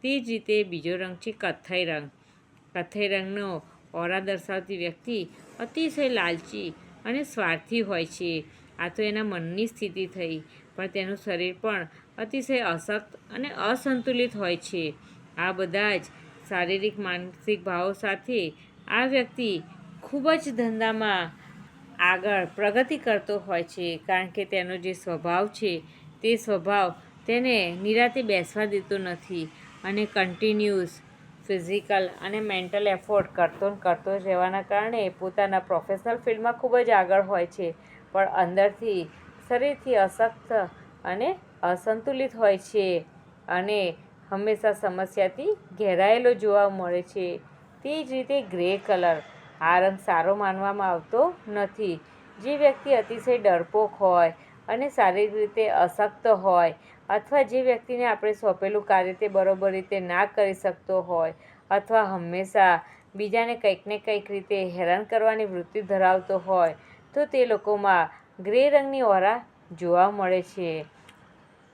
તે જ રીતે બીજો રંગ છે કથ્થઈ રંગ. કથ્થઈ રંગનો ઓરા દર્શાવતી વ્યક્તિ અતિશય લાલચી અને સ્વાર્થી હોય છે. આ તો એના મનની સ્થિતિ થઈ, પણ તેનું શરીર પણ અતિશય અશક્ત અને અસંતુલિત હોય છે. આ બધા જ શારીરિક માનસિક ભાવો સાથે આ વ્યક્તિ ખૂબ જ ધંધામાં આગળ પ્રગતિ કરતો હોય છે, કારણ કે તેનો જે સ્વભાવ છે તે સ્વભાવ તેને નિરાંતે બેસવા દેતો નથી અને કન્ટિન્યુઅસ ફિઝિકલ અને મેન્ટલ એફોર્ટ કરતો જ રહેવાના કારણે પોતાના પ્રોફેશનલ ફિલ્ડમાં ખૂબ જ આગળ હોય છે, પણ અંદરથી શરીરથી અશક્ત અને અસંતુલિત હોય છે અને હંમેશા સમસ્યાથી ઘેરાયેલો જોવા મળે છે. તે જ રીતે ગ્રે કલર. આ રંગ સારો માનવામાં આવતો નથી. જે વ્યક્તિ અતિશય ડરપોક હોય અને શારીરિક રીતે અશક્ત હોય, અથવા જે વ્યક્તિને આપણે સોંપેલું કાર્ય તે બરોબર રીતે ના કરી શકતો હોય, અથવા હંમેશા બીજાને કંઈક ને કંઈક રીતે હેરાન કરવાની વૃત્તિ ધરાવતો હોય, તો તે લોકોમાં ગ્રે રંગની ઓરા જોવા મળે છે.